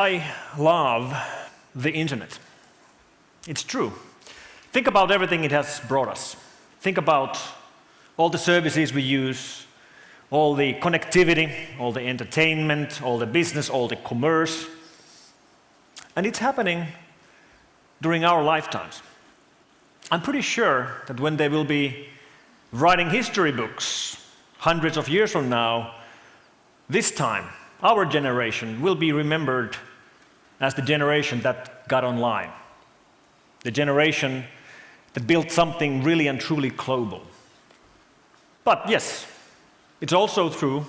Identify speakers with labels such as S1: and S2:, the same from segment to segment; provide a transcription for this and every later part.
S1: I love the internet. It's true. Think about everything it has brought us. Think about all the services we use, all the connectivity, all the entertainment, all the business, all the commerce. And it's happening during our lifetimes. I'm pretty sure that when they will be writing history books hundreds of years from now, this time, our generation will be remembered as the generation that got online, the generation that built something really and truly global. But yes, it's also true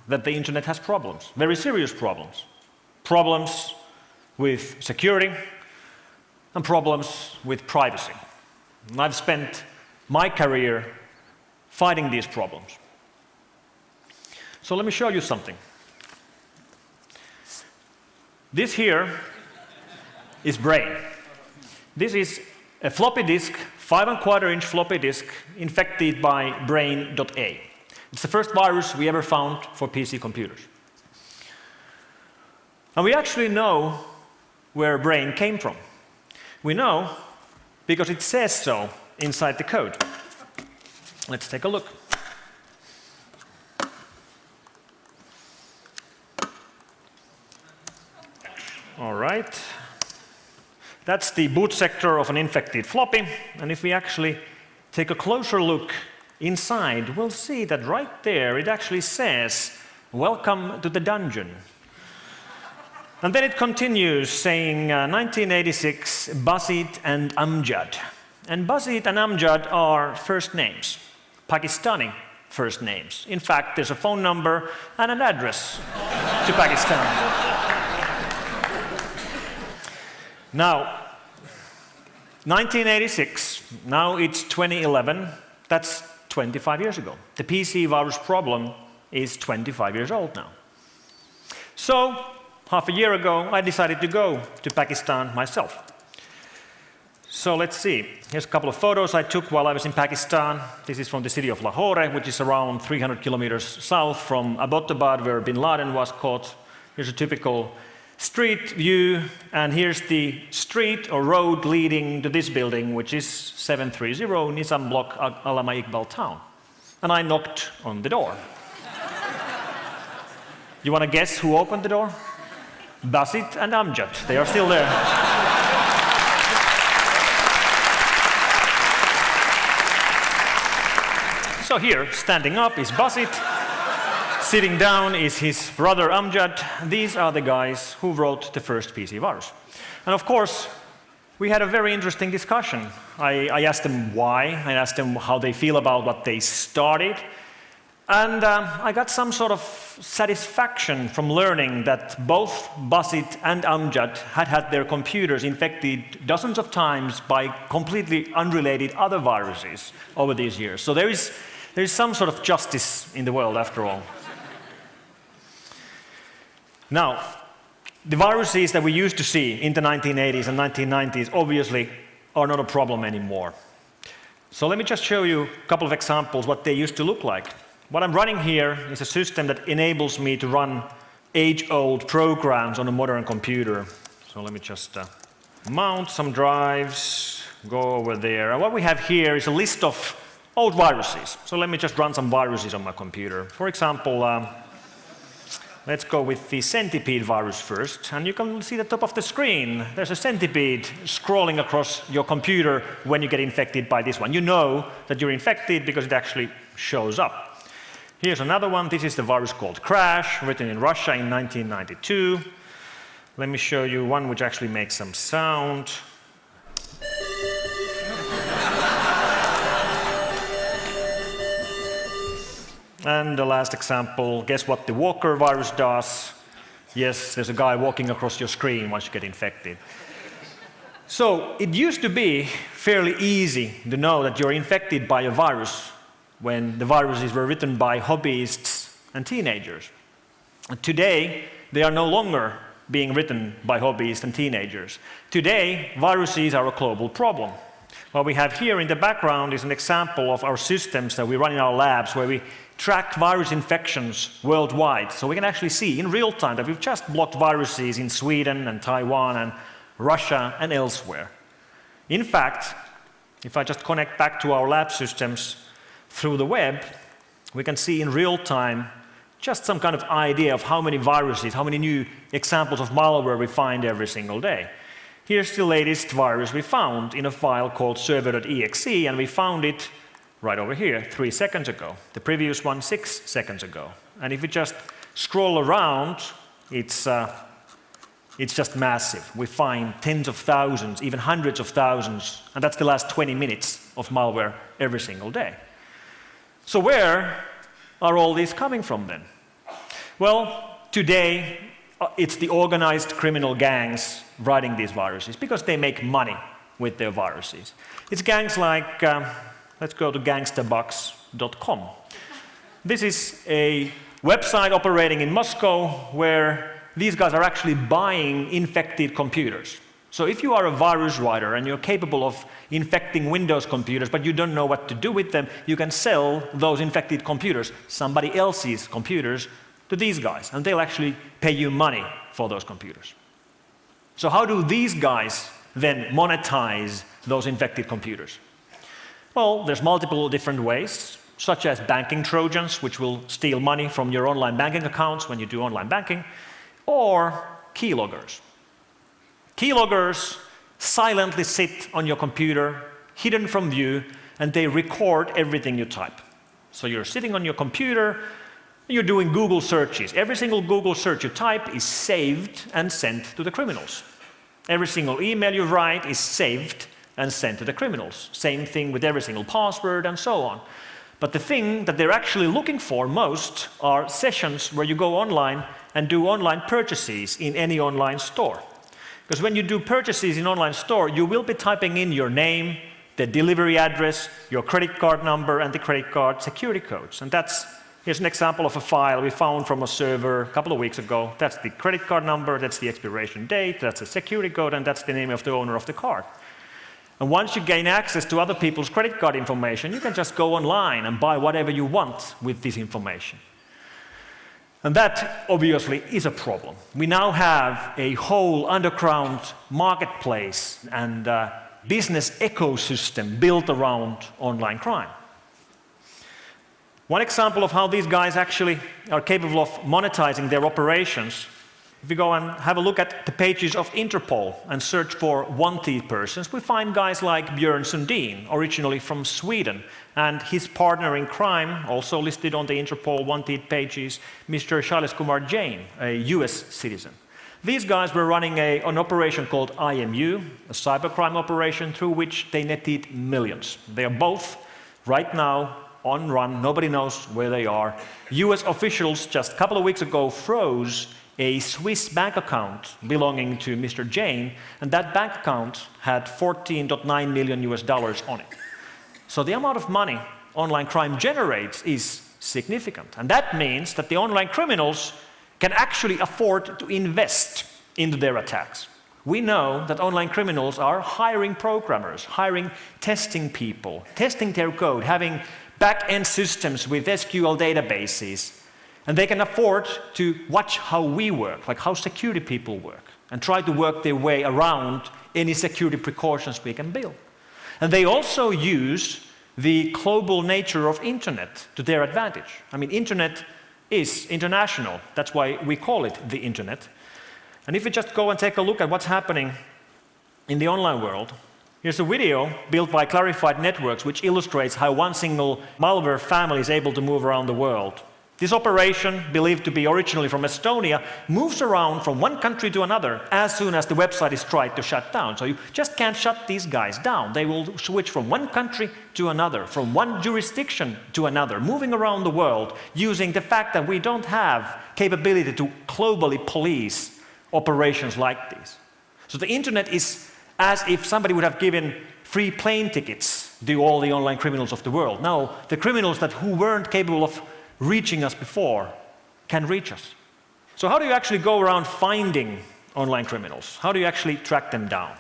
S1: that the internet has problems, very serious problems. Problems with security and problems with privacy. And I've spent my career fighting these problems. So let me show you something. This here is brain. This is a floppy disk, 5¼ floppy disk, infected by brain.A. It's the first virus we ever found for PC computers. And we actually know where brain came from. We know because it says so inside the code. Let's take a look. All right. That's the boot sector of an infected floppy. And if we actually take a closer look inside, we'll see that right there it actually says, "Welcome to the dungeon." And then it continues saying 1986, Basit and Amjad. And Basit and Amjad are first names, Pakistani first names. In fact, there's a phone number and an address to Pakistan. Now, 1986, now it's 2011, that's 25 years ago. The PC virus problem is 25 years old now. So, half a year ago, I decided to go to Pakistan myself. So let's see. Here's a couple of photos I took while I was in Pakistan. This is from the city of Lahore, which is around 300 kilometers south from Abbottabad, where bin Laden was caught. Here's a typical street view, and here's the street or road leading to this building, which is 730 Nizam Block, Allama Iqbal Town. And I knocked on the door. You want to guess who opened the door? Basit and Amjad. They are still there. So here, standing up is Basit. Sitting down is his brother Amjad. These are the guys who wrote the first PC virus. And of course, we had a very interesting discussion. I asked them why. I asked them how they feel about what they started. And I got some sort of satisfaction from learning that both Basit and Amjad had had their computers infected dozens of times by completely unrelated other viruses over these years. So there is some sort of justice in the world after all. Now, the viruses that we used to see in the 1980s and 1990s obviously are not a problem anymore. So let me just show you a couple of examples what they used to look like. What I'm running here is a system that enables me to run age-old programs on a modern computer. So let me just mount some drives, go over there. And what we have here is a list of old viruses. So let me just run some viruses on my computer. For example, let's go with the centipede virus first. And you can see the top of the screen. There's a centipede scrolling across your computer when you get infected by this one. You know that you're infected because it actually shows up. Here's another one. This is the virus called Crash, written in Russia in 1992. Let me show you one which actually makes some sound. And the last example, guess what the Walker virus does? Yes, there's a guy walking across your screen once you get infected. So it used to be fairly easy to know that you're infected by a virus when the viruses were written by hobbyists and teenagers. Today, they are no longer being written by hobbyists and teenagers. Today, viruses are a global problem. What we have here in the background is an example of our systems that we run in our labs where we track virus infections worldwide. So we can actually see in real time that we've just blocked viruses in Sweden and Taiwan and Russia and elsewhere. In fact, if I just connect back to our lab systems through the web, we can see in real time just some kind of idea of how many viruses, how many new examples of malware we find every single day. Here's the latest virus we found in a file called server.exe, and we found it right over here 3 seconds ago. The previous one 6 seconds ago. And if we just scroll around, it's just massive. We find tens of thousands, even hundreds of thousands, and that's the last 20 minutes of malware every single day. So where are all these coming from then? Well, today it's the organized criminal gangs writing these viruses because they make money with their viruses. It's gangs like, let's go to gangsterbox.com. This is a website operating in Moscow where these guys are actually buying infected computers. So if you are a virus writer and you're capable of infecting Windows computers, but you don't know what to do with them, you can sell those infected computers, somebody else's computers, to these guys, and they'll actually pay you money for those computers. So how do these guys then monetize those infected computers? Well, there's multiple different ways, such as banking trojans, which will steal money from your online banking accounts when you do online banking, or keyloggers. Keyloggers silently sit on your computer, hidden from view, and they record everything you type. So you're sitting on your computer, you're doing Google searches. Every single Google search you type is saved and sent to the criminals. Every single email you write is saved and sent to the criminals. Same thing with every single password and so on. But the thing that they're actually looking for most are sessions where you go online and do online purchases in any online store. Because when you do purchases in online store, you will be typing in your name, the delivery address, your credit card number, and the credit card security codes. And here's an example of a file we found from a server a couple of weeks ago. That's the credit card number, that's the expiration date, that's the security code, and that's the name of the owner of the card. And once you gain access to other people's credit card information, you can just go online and buy whatever you want with this information. And that obviously is a problem. We now have a whole underground marketplace and business ecosystem built around online crime. One example of how these guys actually are capable of monetizing their operations, if we go and have a look at the pages of Interpol and search for wanted persons, we find guys like Björn Sundin, originally from Sweden, and his partner in crime, also listed on the Interpol wanted pages, Mr. Shailesh Kumar Jain, a US citizen. These guys were running an operation called IMU, a cybercrime operation through which they netted millions. They are both, right now, on run. Nobody knows where they are. US officials just a couple of weeks ago froze a Swiss bank account belonging to Mr. Jain, and that bank account had $14.9 million on it. So the amount of money online crime generates is significant, and that means that the online criminals can actually afford to invest into their attacks. We know that online criminals are hiring programmers, hiring testing people, testing their code, having back-end systems with SQL databases, and they can afford to watch how we work, like how security people work, and try to work their way around any security precautions we can build. And they also use the global nature of internet to their advantage. I mean, internet is international. That's why we call it the internet. And if we just go and take a look at what's happening in the online world, here's a video built by Clarified Networks which illustrates how one single malware family is able to move around the world. This operation, believed to be originally from Estonia, moves around from one country to another as soon as the website is tried to shut down. So you just can't shut these guys down. They will switch from one country to another, from one jurisdiction to another, moving around the world using the fact that we don't have capability to globally police operations like these. So the internet is as if somebody would have given free plane tickets to all the online criminals of the world. Now, the criminals who weren't capable of reaching us before can reach us. So how do you actually go around finding online criminals? How do you actually track them down?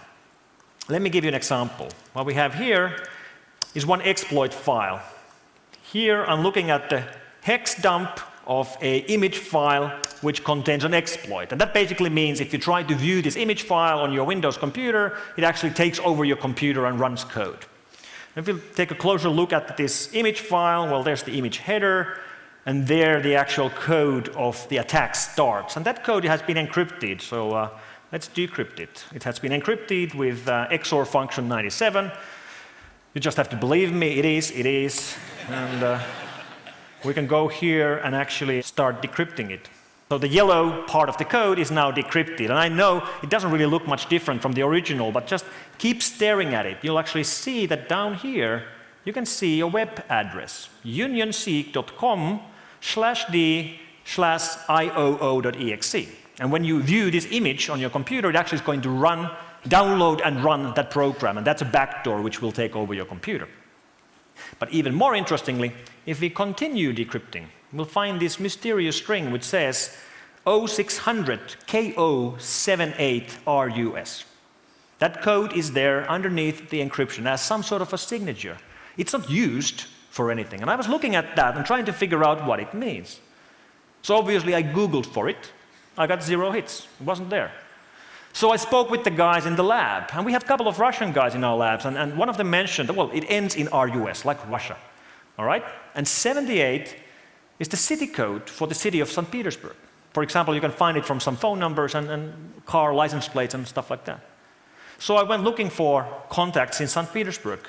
S1: Let me give you an example. What we have here is one exploit file. Here I'm looking at the hex dump of an image file which contains an exploit. And that basically means if you try to view this image file on your Windows computer, it actually takes over your computer and runs code. If you take a closer look at this image file, well, there's the image header, and there the actual code of the attack starts. And that code has been encrypted, so let's decrypt it. It has been encrypted with XOR function 97. You just have to believe me, it is. And we can go here and actually start decrypting it. So the yellow part of the code is now decrypted. And I know it doesn't really look much different from the original, but just keep staring at it. You'll actually see that down here, you can see a web address, unionseek.com/d/ioo.exe. And when you view this image on your computer, it actually is going to download and run that program. And that's a backdoor which will take over your computer. But even more interestingly, if we continue decrypting, we'll find this mysterious string which says 0600 KO78RUS. That code is there underneath the encryption as some sort of a signature. It's not used for anything. And I was looking at that and trying to figure out what it means. So obviously I Googled for it. I got 0 hits. It wasn't there. So I spoke with the guys in the lab, and we have a couple of Russian guys in our labs, and one of them mentioned, well, it ends in RUS, like Russia, all right? And 78 is the city code for the city of St. Petersburg. For example, you can find it from some phone numbers and car license plates and stuff like that. So I went looking for contacts in St. Petersburg.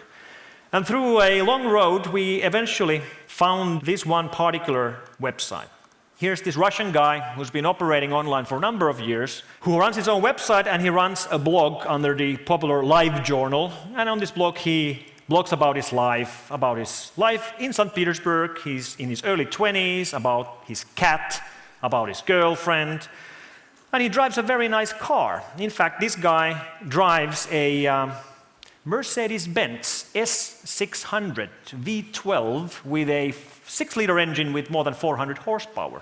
S1: And through a long road, we eventually found this one particular website. Here's this Russian guy who's been operating online for a number of years, who runs his own website, and he runs a blog under the popular Live journal. And on this blog, he blogs about his life in St. Petersburg. He's in his early 20s, about his cat, about his girlfriend. And he drives a very nice car. In fact, this guy drives a Mercedes-Benz S600 V12 with a 6-liter engine with more than 400 horsepower.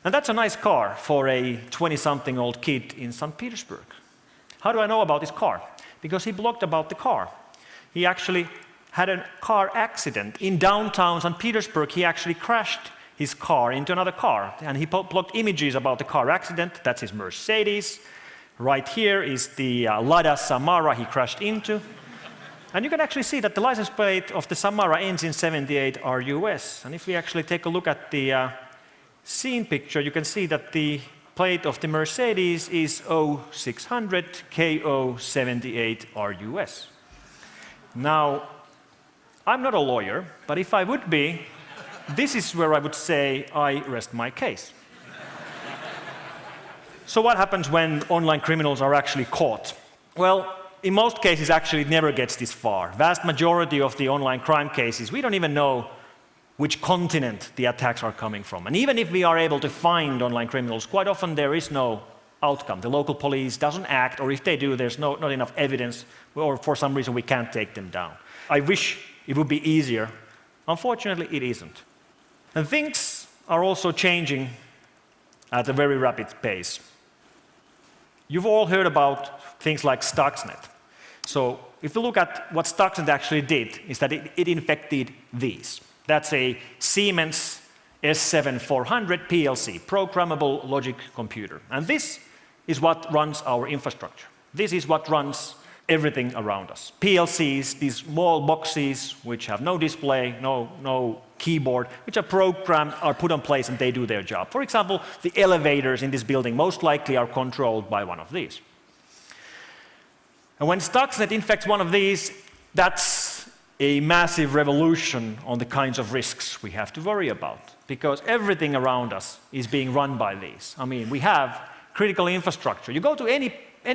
S1: And that's a nice car for a 20-something-old kid in St. Petersburg. How do I know about this car? Because he blogged about the car. He actually had a car accident. In downtown St. Petersburg, he actually crashed his car into another car. And he blogged images about the car accident. That's his Mercedes. Right here is the Lada Samara he crashed into. And you can actually see that the license plate of the Samara ends in 78 RUS. And if we actually take a look at the scene picture, you can see that the plate of the Mercedes is 0600 KO78 RUS. Now, I'm not a lawyer, but if I would be, this is where I would say I rest my case. So what happens when online criminals are actually caught? Well, in most cases, actually, it never gets this far. Vast majority of the online crime cases, we don't even know which continent the attacks are coming from. And even if we are able to find online criminals, quite often there is no outcome. The local police doesn't act, or if they do, there's not enough evidence, or for some reason we can't take them down. I wish it would be easier. Unfortunately, it isn't. And things are also changing at a very rapid pace. You've all heard about things like Stuxnet. So if you look at what Stuxnet actually did, is that it infected these. That's a Siemens S7400 PLC, programmable logic computer. And this is what runs our infrastructure. This is what runs everything around us. PLCs, these small boxes which have no display, no keyboard, which are programmed, are put in place, and they do their job. For example, the elevators in this building most likely are controlled by one of these. And when Stuxnet infects one of these, that's a massive revolution on the kinds of risks we have to worry about, because everything around us is being run by these. I mean, we have critical infrastructure. You go to any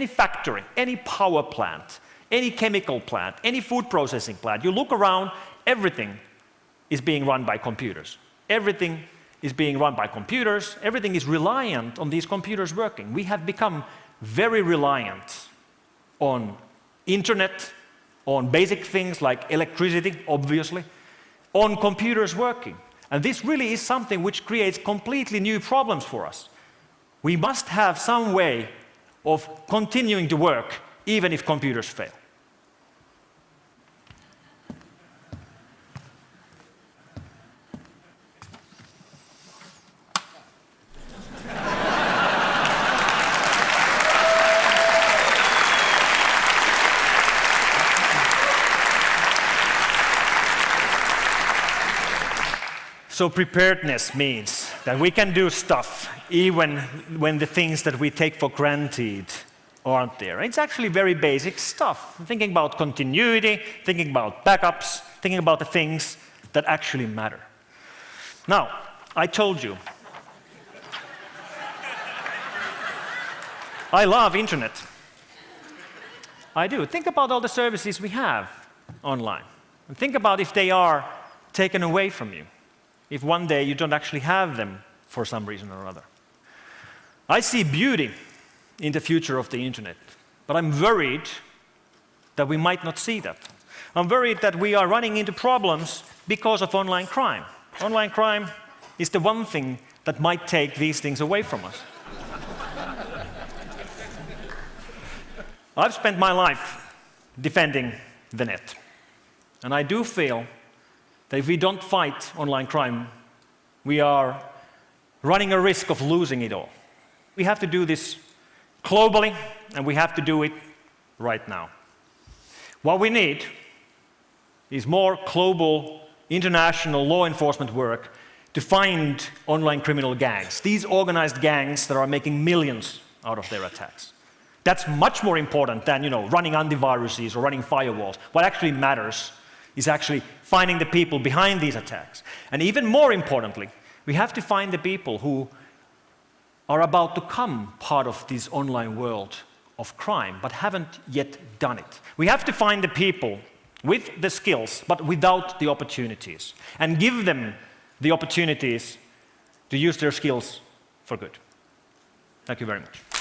S1: factory, any power plant, any chemical plant, any food processing plant, you look around, everything is being run by computers. Everything is being run by computers. Everything is reliant on these computers working. We have become very reliant on internet, on basic things like electricity, obviously, on computers working. And this really is something which creates completely new problems for us. We must have some way of continuing to work even if computers fail. So preparedness means that we can do stuff even when the things that we take for granted aren't there. It's actually very basic stuff. Thinking about continuity, thinking about backups, thinking about the things that actually matter. Now, I told you, I love internet. I do. Think about all the services we have online. And think about if they are taken away from you. If one day you don't actually have them for some reason or other. I see beauty in the future of the internet, but I'm worried that we might not see that. I'm worried that we are running into problems because of online crime. Online crime is the one thing that might take these things away from us. I've spent my life defending the net, and I do feel that if we don't fight online crime, we are running a risk of losing it all. We have to do this globally, and we have to do it right now. What we need is more global, international law enforcement work to find online criminal gangs, these organized gangs that are making millions out of their attacks. That's much more important than, running antiviruses or running firewalls. What actually matters is actually finding the people behind these attacks. And even more importantly, we have to find the people who are about to become part of this online world of crime, but haven't yet done it. We have to find the people with the skills, but without the opportunities, and give them the opportunities to use their skills for good. Thank you very much.